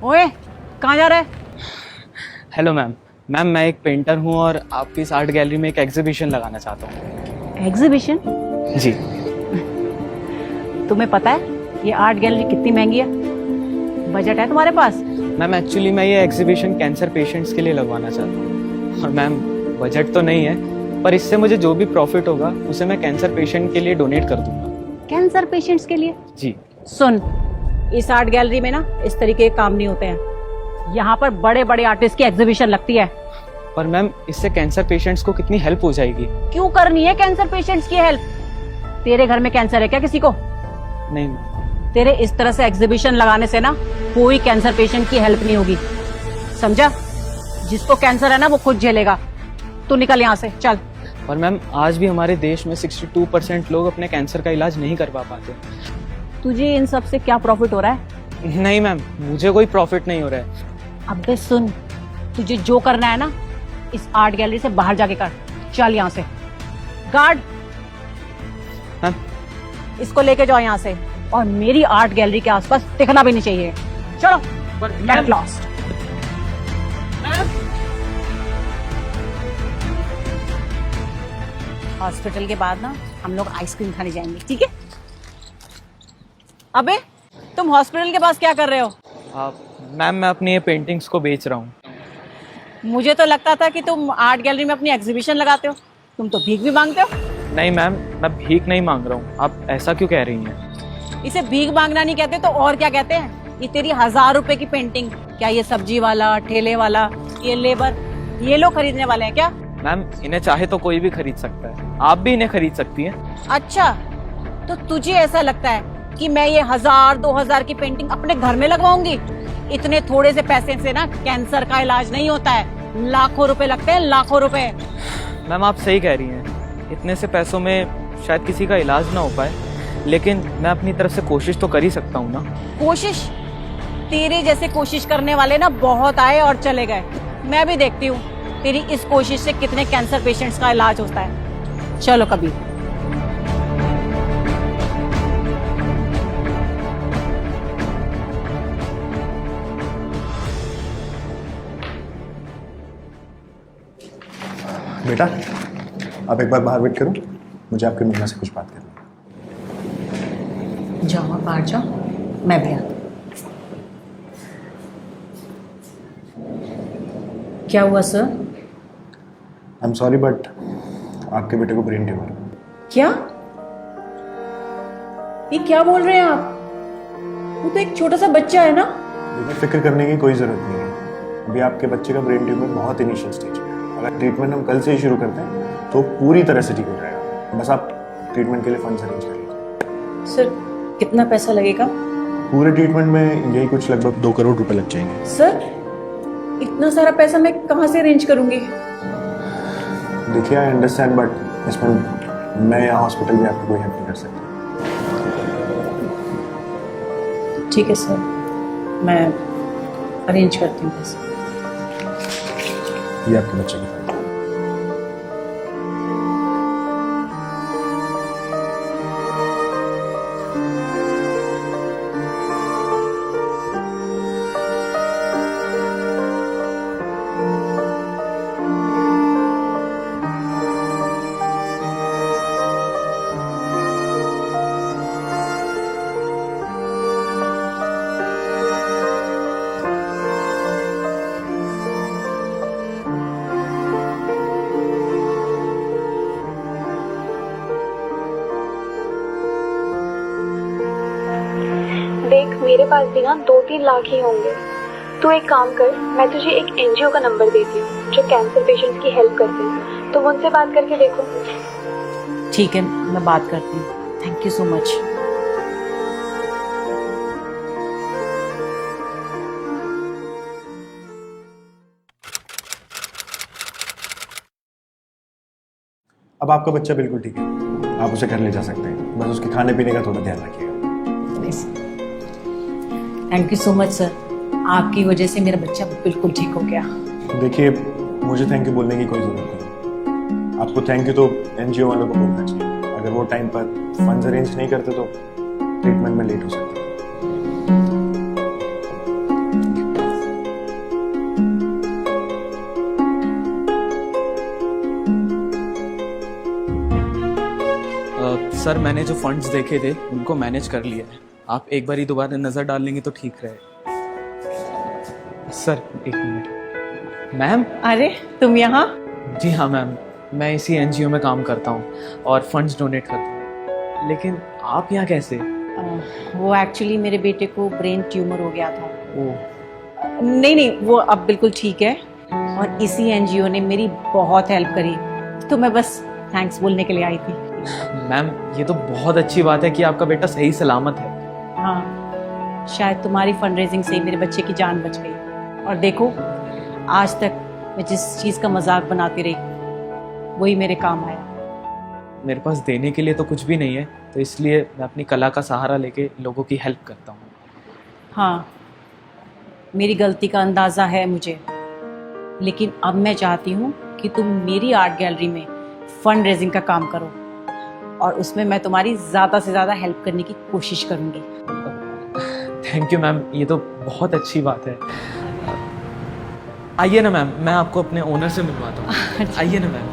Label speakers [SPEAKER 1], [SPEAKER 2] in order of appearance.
[SPEAKER 1] ओए, कहाँ जा रहा है?
[SPEAKER 2] Hello ma'am. मैम मैं एक पेंटर हूँ और आपकी इस आर्ट गैलरी में एक एग्जीबिशन लगाना चाहता हूँ।
[SPEAKER 1] एग्जीबिशन?
[SPEAKER 2] जी।
[SPEAKER 1] तुम्हें पता है ये आर्ट गैलरी कितनी महंगी है? बजट है तुम्हारे पास?
[SPEAKER 2] मैम एक्चुअली मैं ये एग्जीबिशन कैंसर पेशेंट्स के लिए लगवाना चाहता हूँ और मैम बजट तो नहीं है, पर इससे मुझे जो भी प्रॉफिट होगा उसे मैं कैंसर पेशेंट के लिए डोनेट कर दूंगा।
[SPEAKER 1] कैंसर पेशेंट्स के लिए?
[SPEAKER 2] जी।
[SPEAKER 1] सुन, इस आर्ट गैलरी में ना इस तरीके के काम नहीं होते हैं। यहाँ पर बड़े बड़े आर्टिस्ट की एग्जीबिशन लगती है।
[SPEAKER 2] पर मैम इससे कैंसर पेशेंट्स को कितनी हेल्प हो जाएगी।
[SPEAKER 1] क्यों करनी है कैंसर पेशेंट्स की हेल्प? तेरे घर में कैंसर है क्या किसी को?
[SPEAKER 2] नहीं।
[SPEAKER 1] तेरे इस तरह से एग्जीबिशन लगाने से ना कोई कैंसर पेशेंट की हेल्प नहीं होगी, समझा? जिसको कैंसर है ना वो खुद झेलेगा। तू निकल यहाँ से, चल।
[SPEAKER 2] पर मैम आज भी हमारे देश में 62% लोग अपने कैंसर का इलाज नहीं कर पाते।
[SPEAKER 1] तुझे इन सब से क्या प्रॉफिट हो रहा है?
[SPEAKER 2] नहीं मैम, मुझे कोई प्रॉफिट नहीं हो रहा है।
[SPEAKER 1] अबे सुन, तुझे जो करना है ना इस आर्ट गैलरी से बाहर जाके कर। चल यहाँ से। गार्ड,
[SPEAKER 2] हाँ?
[SPEAKER 1] इसको लेके जाओ यहाँ से और मेरी आर्ट गैलरी के आसपास दिखना भी नहीं चाहिए। चलो। Get lost. हॉस्पिटल के बाद ना हम लोग आइसक्रीम खाने जाएंगे, ठीक है? अबे तुम हॉस्पिटल के पास क्या कर रहे हो?
[SPEAKER 2] मैम मैं अपनी ये पेंटिंग्स को बेच रहा हूँ।
[SPEAKER 1] मुझे तो लगता था कि तुम आर्ट गैलरी में अपनी एग्जीबिशन लगाते हो। तुम तो भीख भी मांगते हो।
[SPEAKER 2] नहीं मैम, मैं भीख नहीं मांग रहा हूँ। आप ऐसा क्यों कह रही हैं?
[SPEAKER 1] इसे भीख मांगना नहीं कहते तो और क्या कहते हैं? ये तेरी 1000 रुपए की पेंटिंग, क्या ये सब्जी वाला, ठेले वाला, ये लेबर, ये लोग खरीदने वाले हैं क्या?
[SPEAKER 2] मैम इन्हें चाहे तो कोई भी खरीद सकता है, आप भी इन्हें खरीद सकती हैं।
[SPEAKER 1] अच्छा, तो तुझे ऐसा लगता है कि मैं ये 1000-2000 की पेंटिंग अपने घर में लगवाऊंगी? इतने थोड़े से पैसे से ना कैंसर का इलाज नहीं होता है, लाखों रुपए लगते हैं, लाखों रुपए।
[SPEAKER 2] मैम आप सही कह रही हैं, इतने से पैसों में शायद किसी का इलाज ना हो पाए, लेकिन मैं अपनी तरफ से कोशिश तो कर ही सकता हूँ ना।
[SPEAKER 1] कोशिश? तेरे जैसे कोशिश करने वाले ना बहुत आए और चले गए। मैं भी देखती हूँ तेरी इस कोशिश से कितने कैंसर पेशेंट्स का इलाज होता है। चलो कभी।
[SPEAKER 3] बेटा, आप एक बार बाहर वेट करो, मुझे आपकी मम्मा से कुछ बात करनी है।
[SPEAKER 1] जाओ आप बाहर जाओ, मैं भी आती। क्या हुआ sir?
[SPEAKER 3] I am sorry but आपके बेटे को ब्रेन ट्यूमर है।
[SPEAKER 1] क्या? ये क्या बोल रहे हैं आप? वो तो एक छोटा सा बच्चा है ना।
[SPEAKER 3] देखिए, फिक्र करने की कोई जरूरत नहीं है। अभी आपके बच्चे का ब्रेन ट्यूमर बहुत इनिशियल स्टेज है। अगर ट्रीटमेंट हम कल से ही शुरू करते हैं तो पूरी तरह से ठीक हो जाएगा। बस आप ट्रीटमेंट के लिए फंड्स अरेंज कर लीजिए।
[SPEAKER 1] सर कितना पैसा लगेगा?
[SPEAKER 3] पूरे ट्रीटमेंट में यही कुछ लगभग 2 करोड़ रुपए लग जाएंगे।
[SPEAKER 1] सर इतना सारा पैसा मैं कहाँ से अरेंज करूंगी?
[SPEAKER 3] देखिए, आई अंडरस्टैंड बट इसमें मैं यहाँ हॉस्पिटल में आपकी कोई हेल्प नहीं कर सकता।
[SPEAKER 1] ठीक है सर, मैं अरेंज करती हूँ पैसा।
[SPEAKER 3] ये आपके बच्चे की फाइल।
[SPEAKER 4] देख, मेरे पास भी ना 2-3 लाख ही होंगे। तू एक काम कर, मैं तुझे एक एनजीओ का नंबर देती हूँ जो कैंसर पेशेंट्स की हेल्प करते हैं, तुम उनसे बात करके देखो।
[SPEAKER 1] ठीक है, मैं बात करती हूँ। Thank you so much.
[SPEAKER 3] अब आपका बच्चा बिल्कुल ठीक है, आप उसे घर ले जा सकते हैं। बस उसके खाने पीने का थोड़ा ध्यान रखिएगा।
[SPEAKER 1] Thank you so much sir, आपकी वजह से मेरा बच्चा बिल्कुल ठीक हो गया।
[SPEAKER 3] देखिए, मुझे थैंक यू बोलने की कोई जरूरत नहीं। आपको थैंक यू तो एनजीओ वालों को बोलना चाहिए। अगर वो टाइम पर फंड्स अरेंज नहीं करते तो ट्रीटमेंट में लेट हो सकता है।
[SPEAKER 2] सर मैंने जो फंड्स देखे थे उनको मैनेज कर लिया है। आप एक बार ही दोबारा नज़र डाल लेंगे तो ठीक रहे। सर एक मिनट। मैम।
[SPEAKER 1] अरे तुम यहाँ?
[SPEAKER 2] जी हाँ मैम, मैं इसी एनजीओ में काम करता हूँ और फंड्स डोनेट करता हूँ। लेकिन आप यहाँ कैसे?
[SPEAKER 1] वो एक्चुअली मेरे बेटे को ब्रेन ट्यूमर हो गया था।
[SPEAKER 2] ओह।
[SPEAKER 1] नहीं, वो अब बिल्कुल ठीक है और इसी एनजीओ ने मेरी बहुत हेल्प करी, तो मैं बस थैंक्स बोलने के लिए आई थी।
[SPEAKER 2] मैम ये तो बहुत अच्छी बात है कि आपका बेटा सही सलामत है।
[SPEAKER 1] हाँ, शायद तुम्हारी फंड रेजिंग से ही मेरे बच्चे की जान बच गई। और देखो, आज तक मैं जिस चीज़ का मजाक बनाती रही वही मेरे काम आया।
[SPEAKER 2] मेरे पास देने के लिए तो कुछ भी नहीं है, तो इसलिए मैं अपनी कला का सहारा लेके लोगों की हेल्प करता हूँ।
[SPEAKER 1] हाँ, मेरी गलती का अंदाज़ा है मुझे, लेकिन अब मैं चाहती हूँ कि तुम मेरी आर्ट गैलरी में फंड रेजिंग का काम करो और उसमें मैं तुम्हारी ज़्यादा से ज़्यादा हेल्प करने की कोशिश करूँगी।
[SPEAKER 2] थैंक यू मैम, ये तो बहुत अच्छी बात है। आइए ना मैम, मैं आपको अपने ओनर से मिलवाता हूँ। आइए ना मैम।